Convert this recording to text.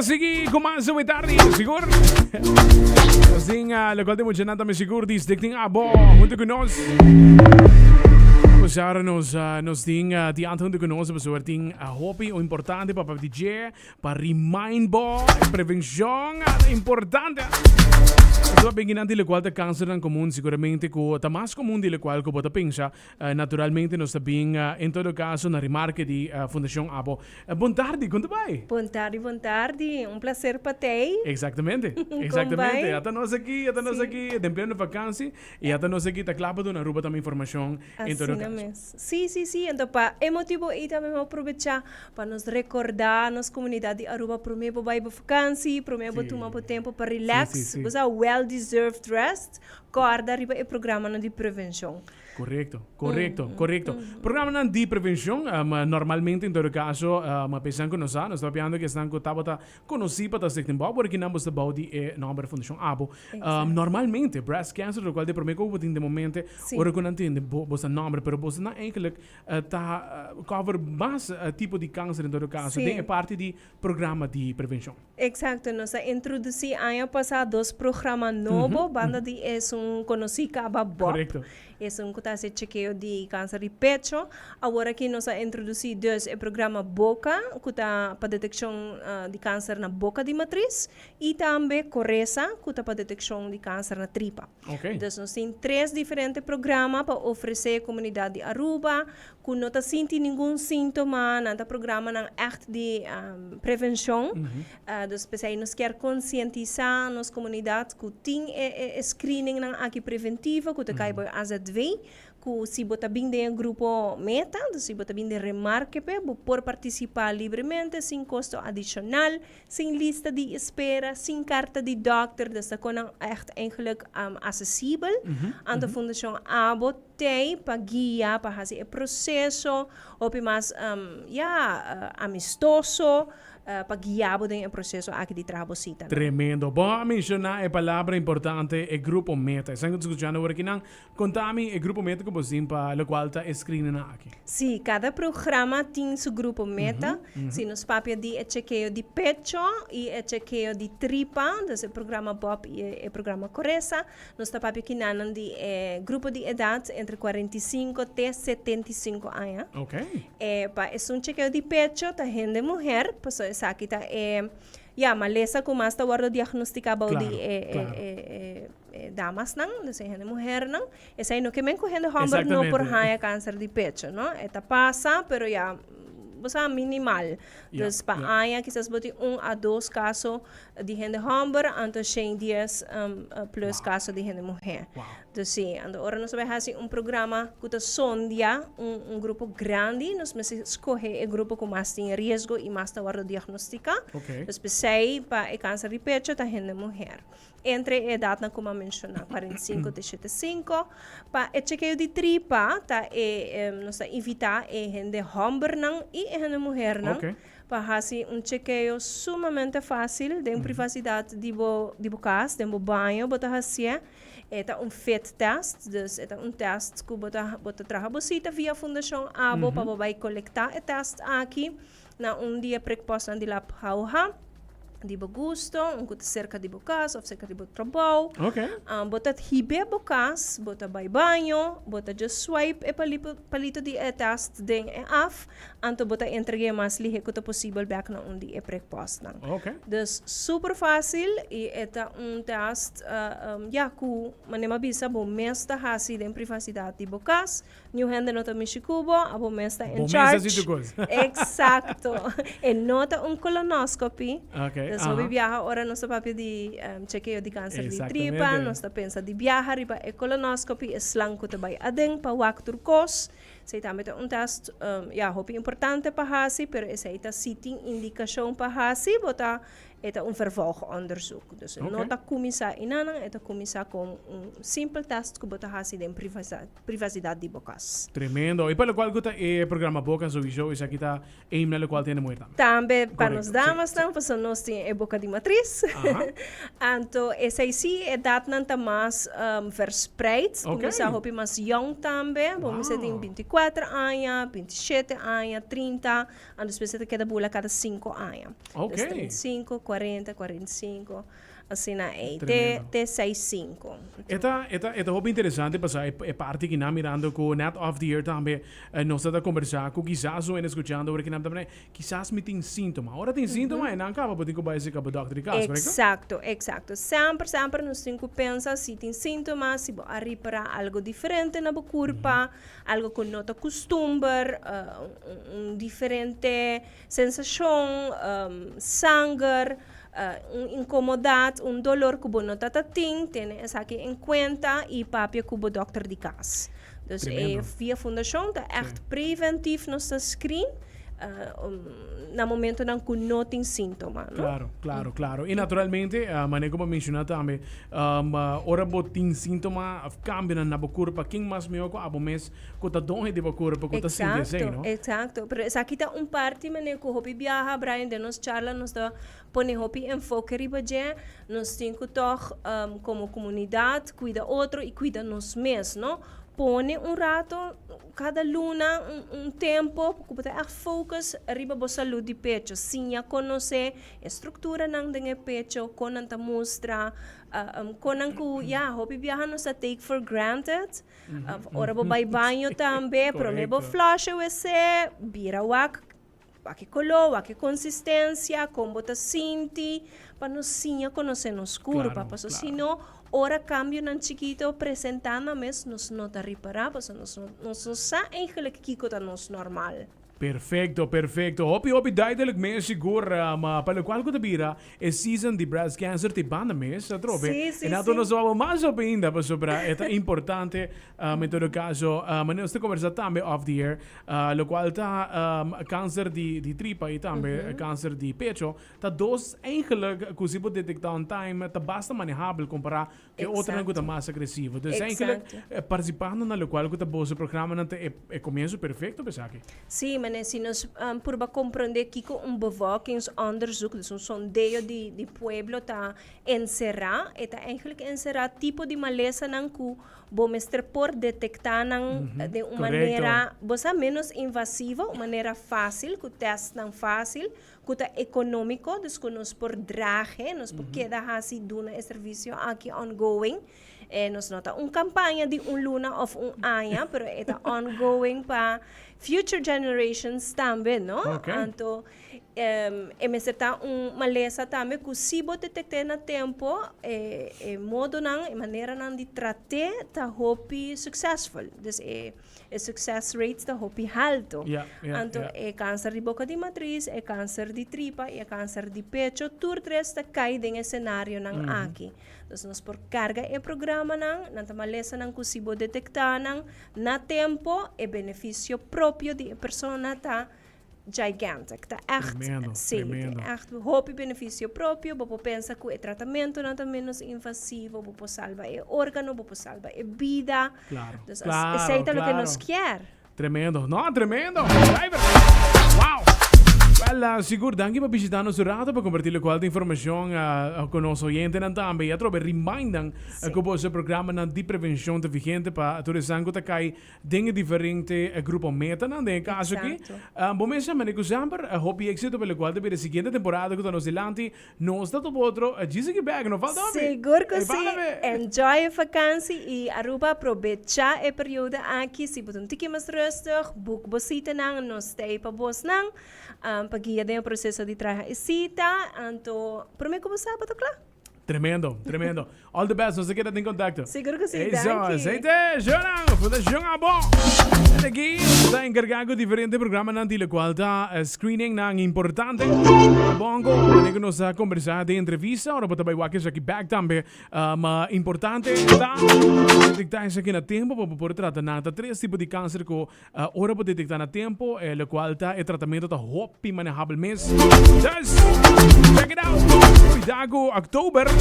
Sige, kumasa may tarde, siguro. Kasing lokal de mo dyan natin siguro disdikting abo, junto con nos. Pasara nos ding di anto junto con nos, pasuerting hobby o importante para DJ, para remind bo, prevención, importante. Ito bingin natin lo qual ta cancer ng común, seguramente ko ta mas común di lo qual ko bota pensa, naturalmente nos sabing in todo caso na remarque di Fundação Abo. Buon tardi, quanto vai? Buon tardi. Um prazer para te. Exatamente. Até nós aqui, de pleno vacância, e até nós aqui tá clapado na ruba também informação em todo caso. Sim. Então, pa, é motivo aí também vamos aproveitar para nos recordar nossa comunidade de Aruba, primeiro vai para vacância, primeiro tomar tempo para relax, usar well-deserved rest, guarda riba e programa de prevenção. Correcto. Programa de prevenção, normalmente em todo caso, uma pessoa que nós sabemos que estão conhecidos para este tempo, porque não está bauti é nome Fundação Abo. Normalmente, breast cancer, o qual de primeiro que de momento, ora que não entende você nome, pero você não eigenlijk tá cover mais tipo de câncer em todo caso, é parte de programa de prevenção. Exato, nós introduzi ano passado dois programas novos, banda de conhecido aba BOP. Que se chequeio de câncer de pecho. Agora que nós introduzimos dois o programa Boca, que está para detecção de câncer na boca de matriz, e também Coresa, que está para detecção de câncer na tripa. Okay. Então, nós temos três diferentes programas para oferecer à comunidade de Aruba, que não está sentindo nenhum sintoma, não está programa não echt de prevenção. Então, nós queremos conscientizar nossa comunidade que tem screening aqui preventivo, que está cai para AZ2, que se você bem de grupo meta, se você bem de remarque, por participar livremente, sem custo adicional, sem lista de espera, sem carta de doctor, dat is gewoon echt eigenlijk acessível. Aan de Fundação Abo tem para guiar, para fazer o processo, ou mais amistoso, para guiar o processo aqui de trabalho. Tremendo. Bom, mencionar a palavra importante, o grupo meta. Estamos discutindo agora que não contame o grupo meta que você para o qual está screening aqui. Sim, cada programa tem seu grupo meta. Se nos papia de chequeio de pecho e chequeio de tripa, então o programa BOP e o programa Coresa, nos papia que não de grupo de idade entre 45 até 75 anos. Ok. Para é chequeio de pecho, tá gente mulher, pessoa essa aqui tá malesa com mais tá guarda diagnosticado de damas não, de gente mulher não. Essa aí não que men correndo hammer não por haya câncer de pecho, não? Eta passa, pero basta minimal. Dus para quizás bote 1 a 2 casos de gente homem, anto 100 dias plus casos de gente mulher. Dus sim, agora nós vamos fazer programa que sondia grupo grande, nós vamos escolher o grupo com mais tem risco e mais guarda diagnostica. Dus pensei para o câncer de pecho da gente mulher. Entre a idade, como mencionar, 45 até 75, para o chequeio de tripa, nós evitar a gente homem e a gente mulher, para fazer chequeio sumamente fácil, de privacidade de casa, de banho, para fazer fit test, dus test que você trabalha via Fundação Abo, para vai coletar o test aqui, na dia preposto de lab di gusto, cerca di bukas, of cerca di trabaho. Okay. Botat hibe bukas, bota by banho, bota just swipe e palito di test ding af, anto bota entregue mas lihe kuta possible back na undi e prepost nang. Okay. Dus super fácil e eta test ku manema bisa bo mesta hasi den privacidade di bukas, new hand nota mishikubo, abo mesta in charge. Exacto. E nota colonoscopy. Okay. So, viaja ora nosso papel de chequeio de câncer de tripa, nós pensa de viajar riba e colonoscopy, slang ko tabay adeng pa waktur kos. Sei também test, hopi importante para hasi, pero essa ita sitting indicação para hasi, bota het een vervolgonderzoek. Dus nota comissa inanang, het comissa com simpel test que bota hasi de privacidade de bocas. Tremendo. E pelo qual guta e programa boca sowieso is aqui tá aim na qual tem muito. Também para nós damas não, porque nós tem e boca de matriz. Então essa sim é dat nanta mais verspreid. Comissa hopi mais young também. Vamos ter 24 anos, 27 anos, 30, and depois você queda bula cada 5 anos. Ok. 35, 40, 45, assim na até 65. Eta hobby interessante passar é parte que na mirando com net of the year também nós está conversar com quizás ou escutando o que nós também quizás me tem sintoma. Ora tem sintoma e não acaba pode que vai ser com o doctor de caso, Exacto. Sempre nós temos que pensar se tem sintoma, se vai arribar algo diferente na corpo, algo que não está costumbre, diferente sensação, sangue, incomodidade, dolor que você não está tendo, tem essa aqui em conta e papel que o doctor de casa. Dus via fundação está echt preventief nos screen na momento não que não tem sintoma. Claro. E naturalmente, mas como mencionar também, ora botin sintoma cambia na corpo, quem mais me ocorre, abo mês que tá donde de corpo, que tá sem não? Exato. Pero aqui tá parte mané que hopi viaja, Brian, de nos charla, nos dá pone hopi enfoque ribaje, nos tem que toch como comunidade cuida outro e cuida nos mesmos, não? Pone rato, cada luna, tempo, porque é focus arriba a saúde de pecho. Sim, já conhece a estrutura ng dengue pecho, konan ta mostra, konan ku, hopi viajan nos a take for granted. Ora ba banho também, pero me bo flush esse, bira wak color, wak consistência, como ta sinti, para nos sim conhecer nos curva, para sino ora cambio ng chiquito presentando mes nos nota reparar, pues nos sa eigenlijk kiko ta nos normal. Perfecto. Hopi duidelijk meer seguro, maar pelo qual que bira é season de breast cancer te banda mes, trobe. Sim. E nato nós vamos mais op ainda para sobre é importante, em todo caso, mas nós conversar também off the air, lo qual tá câncer de tripa e também câncer de pecho, tá dois eigenlijk que se pode detectar on time, tá basta manejável comparar que outra não tá mais agressivo. Dus eigenlijk participando na lo qual que tá bom o programa não é começo perfeito, pensar aqui. Sim, mas se nós por compreender que bevolkingsonderzoek, dus een sondeo de pueblo está encerrar, está eigenlijk encerrar tipo de maleza nang ku bomestre por detectar de uma maneira menos invasiva, uma maneira fácil, que o teste não fácil, que é econômico, dus que nós por drage, nós por queda hasi duna serviço aqui ongoing. Nós nota campanha de luna of ano, pero está ongoing para future generations também, não? Então, está maleza também que se você detectar na tempo, modo não, maneira não de tratar, tá hopi successful. Dus success rate tá hopi alto. Então, câncer de boca de matriz, câncer de tripa, câncer de pecho, tudo três tá cai em cenário não aqui. Dus nós por carga programa não maleza não que se você detectar na tempo, benefício próprio de persona tá gigantic, tá tremendo. Echt hoop benefício próprio, você pensa que o tratamento não é menos invasivo, você salva o órgano, você salva a vida. Claro. Aceita o que nós quer. Tremendo. Wow! Well, siguro danke pa visitando nosso rato para compartilhar qualquer informação com nosso oyente também. Eu trouxe remindang que o programa de prevenção de vigente para todos os que cai dingen diferente grupo meta não tem caso aqui. Bom mesmo, mas eu sempre hope êxito pelo qual de seguinte temporada que nós delante nós está todo outro diz que bag não falta. Seguro que sim. Enjoy a vacância e aruba aproveita a período aqui se você tem mais rustig, boek bosita nang nós stay pa bos nang pag-iya din ang proseso di traha isita, anto, pero may kumusta ba ito, Kla? Tremendo. All the best, nos queda em contacto. Seguro que sim, Isso, thank you. aceite, Jorang, Fundação Abo. Aqui, está encarregado diferente programa na tila qual está screening na importante. Bongo, que nos conversar de entrevista, ora bota vai aqui back também, mas importante está detectar isso aqui na tempo para poder tratar nada três tipos de câncer que ora pode detectar na tempo, o qual está o tratamento está hopi manejável mês. Just check it out. Cuidado, October.